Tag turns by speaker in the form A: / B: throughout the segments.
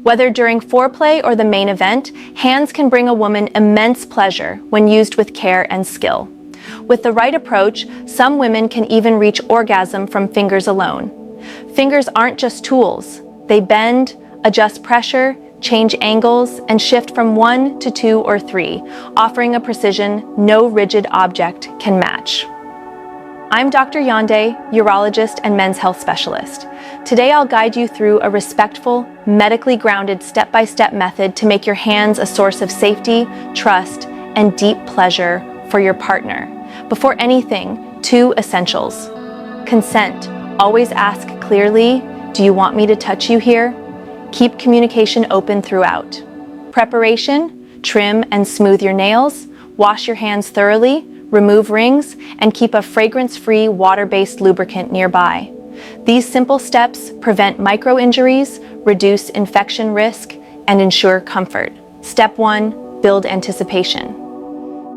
A: Whether during foreplay or the main event, hands can bring a woman immense pleasure when used with care and skill. With the right approach, some women can even reach orgasm from fingers alone. Fingers aren't just tools. They bend, adjust pressure, change angles, and shift from 1 to 2 or 3, offering a precision no rigid object can match. I'm Dr. Yonde, urologist and men's health specialist. Today I'll guide you through a respectful, medically grounded step-by-step method to make your hands a source of safety, trust, and deep pleasure for your partner. Before anything, 2 essentials. Consent. Always ask clearly, do you want me to touch you here? Keep communication open throughout. Preparation. Trim and smooth your nails, wash your hands thoroughly, remove rings, and keep a fragrance-free water-based lubricant nearby. These simple steps prevent micro-injuries, reduce infection risk, and ensure comfort. Step 1, build anticipation.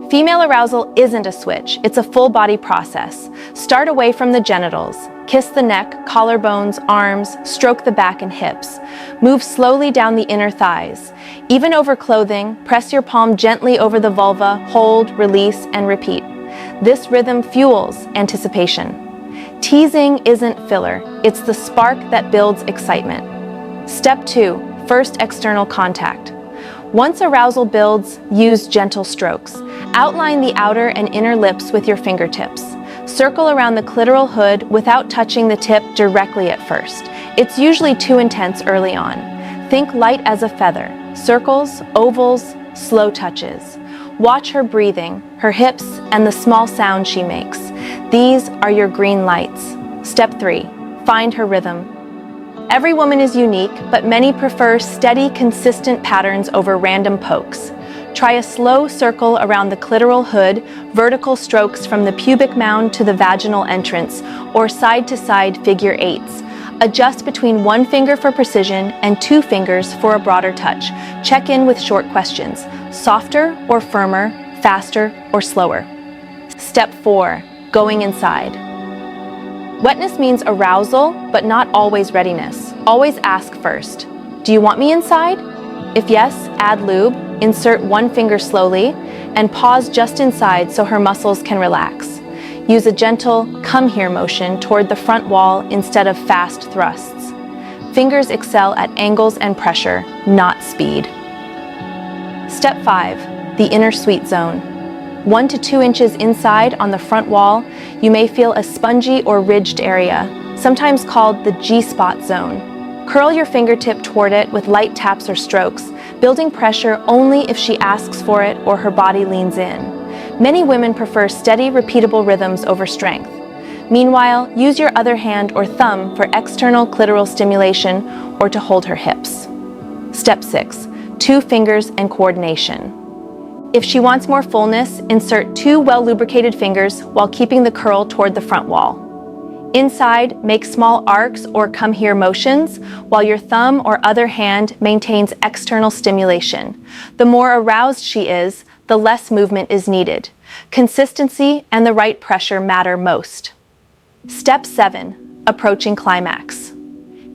A: Female arousal isn't a switch, it's a full-body process. Start away from the genitals. Kiss the neck, collarbones, arms, stroke the back and hips. Move slowly down the inner thighs. Even over clothing, press your palm gently over the vulva, hold, release, and repeat. This rhythm fuels anticipation. Teasing isn't filler, it's the spark that builds excitement. Step 2, first external contact. Once arousal builds, use gentle strokes. Outline the outer and inner lips with your fingertips. Circle around the clitoral hood without touching the tip directly at first. It's usually too intense early on. Think light as a feather. Circles, ovals, slow touches. Watch her breathing, her hips, and the small sound she makes. These are your green lights. Step 3, find her rhythm. Every woman is unique, but many prefer steady, consistent patterns over random pokes. Try a slow circle around the clitoral hood, vertical strokes from the pubic mound to the vaginal entrance, or side-to-side figure 8s. Adjust between 1 finger for precision and 2 fingers for a broader touch. Check in with short questions. Softer or firmer, faster or slower. Step 4, going inside. Wetness means arousal, but not always readiness. Always ask first. Do you want me inside? If yes, add lube, insert 1 finger slowly, and pause just inside so her muscles can relax. Use a gentle come here motion toward the front wall instead of fast thrusts. Fingers excel at angles and pressure, not speed. Step 5, the inner sweet zone. 1 to 2 inches inside on the front wall, you may feel a spongy or ridged area, sometimes called the G-spot zone. Curl your fingertip toward it with light taps or strokes, building pressure only if she asks for it or her body leans in. Many women prefer steady, repeatable rhythms over strength. Meanwhile, use your other hand or thumb for external clitoral stimulation or to hold her hips. Step 6, 2 fingers and coordination. If she wants more fullness, insert 2 well-lubricated fingers while keeping the curl toward the front wall. Inside, make small arcs or come here motions, while your thumb or other hand maintains external stimulation. The more aroused she is, the less movement is needed. Consistency and the right pressure matter most. Step 7, approaching climax.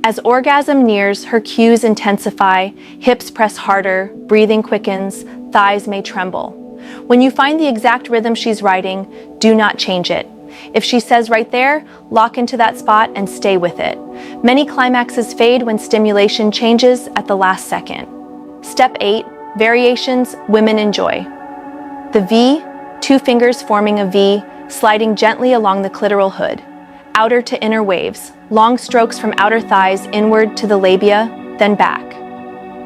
A: As orgasm nears, her cues intensify, hips press harder, breathing quickens, thighs may tremble. When you find the exact rhythm she's writing, do not change it. If she says right there, lock into that spot and stay with it. Many climaxes fade when stimulation changes at the last second. Step 8, variations women enjoy. The V, 2 fingers forming a V, sliding gently along the clitoral hood. Outer to inner waves, long strokes from outer thighs inward to the labia, then back.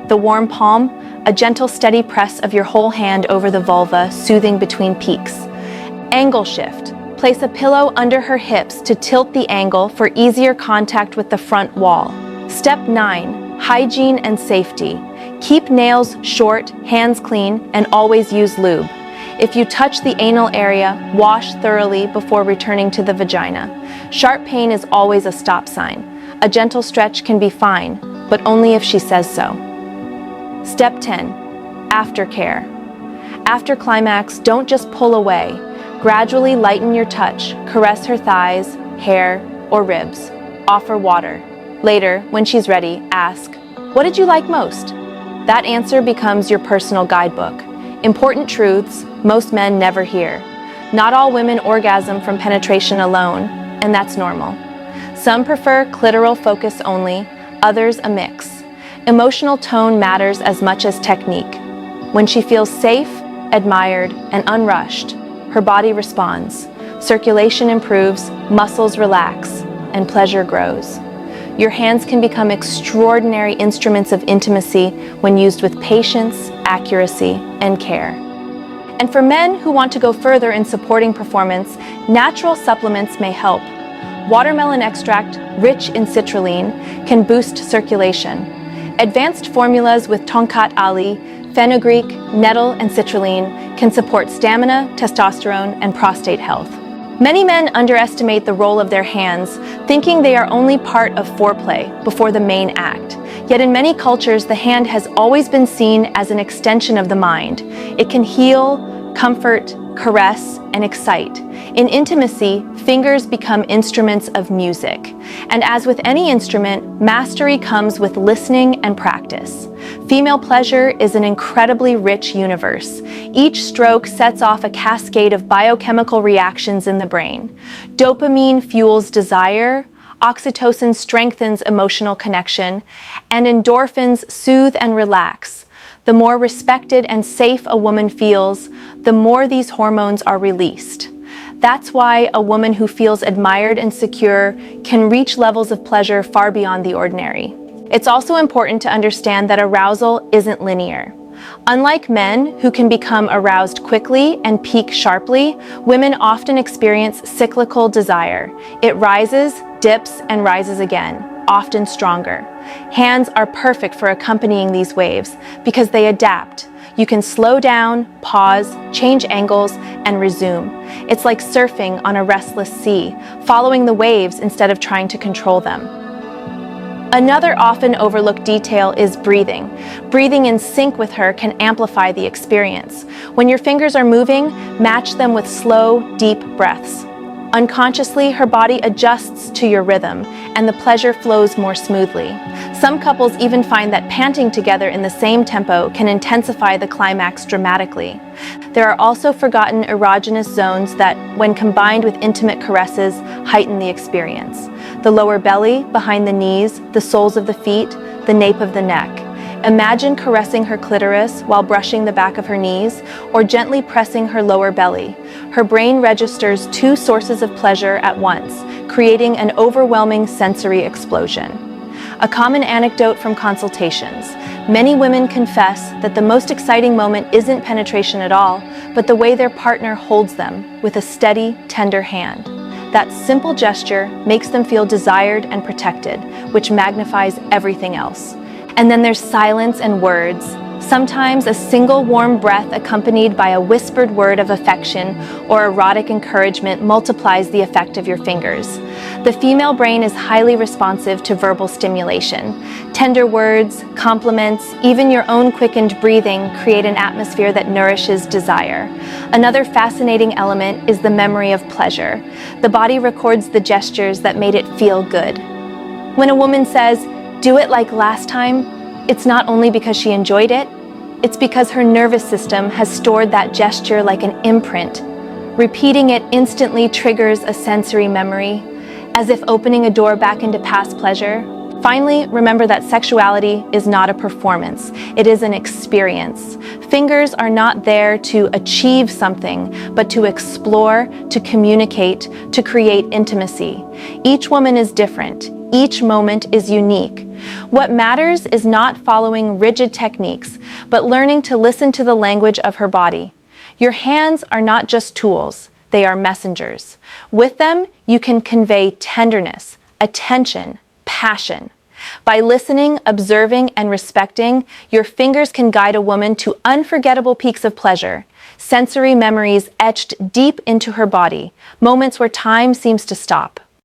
A: The warm palm, a gentle steady press of your whole hand over the vulva, soothing between peaks. Angle shift. Place a pillow under her hips to tilt the angle for easier contact with the front wall. Step 9, hygiene and safety. Keep nails short, hands clean, and always use lube. If you touch the anal area, wash thoroughly before returning to the vagina. Sharp pain is always a stop sign. A gentle stretch can be fine, but only if she says so. Step 10, aftercare. After climax, don't just pull away. Gradually lighten your touch, caress her thighs, hair, or ribs. Offer water. Later, when she's ready, ask, What did you like most? That answer becomes your personal guidebook. Important truths most men never hear. Not all women orgasm from penetration alone, and that's normal. Some prefer clitoral focus only, others a mix. Emotional tone matters as much as technique. When she feels safe, admired, and unrushed, her body responds. Circulation improves, muscles relax, and pleasure grows. Your hands can become extraordinary instruments of intimacy when used with patience, accuracy, and care. And for men who want to go further in supporting performance, natural supplements may help. Watermelon extract, rich in citrulline, can boost circulation. Advanced formulas with tonkat ali, fenugreek, nettle, and citrulline can support stamina, testosterone, and prostate health. Many men underestimate the role of their hands, thinking they are only part of foreplay before the main act. Yet in many cultures, the hand has always been seen as an extension of the mind. It can heal, comfort, caress, and excite. In intimacy, fingers become instruments of music. And as with any instrument, mastery comes with listening and practice. Female pleasure is an incredibly rich universe. Each stroke sets off a cascade of biochemical reactions in the brain. Dopamine fuels desire, oxytocin strengthens emotional connection, and endorphins soothe and relax. The more respected and safe a woman feels, the more these hormones are released. That's why a woman who feels admired and secure can reach levels of pleasure far beyond the ordinary. It's also important to understand that arousal isn't linear. Unlike men, who can become aroused quickly and peak sharply, women often experience cyclical desire. It rises, dips, and rises again, often stronger. Hands are perfect for accompanying these waves because they adapt. You can slow down, pause, change angles, and resume. It's like surfing on a restless sea, following the waves instead of trying to control them. Another often overlooked detail is breathing. Breathing in sync with her can amplify the experience. When your fingers are moving, match them with slow, deep breaths. Unconsciously, her body adjusts to your rhythm, and the pleasure flows more smoothly. Some couples even find that panting together in the same tempo can intensify the climax dramatically. There are also forgotten erogenous zones that, when combined with intimate caresses, heighten the experience. The lower belly, behind the knees, the soles of the feet, the nape of the neck. Imagine caressing her clitoris while brushing the back of her knees or gently pressing her lower belly. Her brain registers two sources of pleasure at once, creating an overwhelming sensory explosion. A common anecdote from consultations. Many women confess that the most exciting moment isn't penetration at all, but the way their partner holds them with a steady, tender hand. That simple gesture makes them feel desired and protected, which magnifies everything else. And then there's silence and words. Sometimes a single warm breath accompanied by a whispered word of affection or erotic encouragement multiplies the effect of your fingers. The female brain is highly responsive to verbal stimulation. Tender words, compliments, even your own quickened breathing create an atmosphere that nourishes desire. Another fascinating element is the memory of pleasure. The body records the gestures that made it feel good. When a woman says, "Do it like last time," it's not only because she enjoyed it, it's because her nervous system has stored that gesture like an imprint. Repeating it instantly triggers a sensory memory, as if opening a door back into past pleasure. Finally, remember that sexuality is not a performance. It is an experience. Fingers are not there to achieve something, but to explore, to communicate, to create intimacy. Each woman is different. Each moment is unique. What matters is not following rigid techniques, but learning to listen to the language of her body. Your hands are not just tools, they are messengers. With them, you can convey tenderness, attention, passion. By listening, observing, and respecting, your fingers can guide a woman to unforgettable peaks of pleasure, sensory memories etched deep into her body, moments where time seems to stop.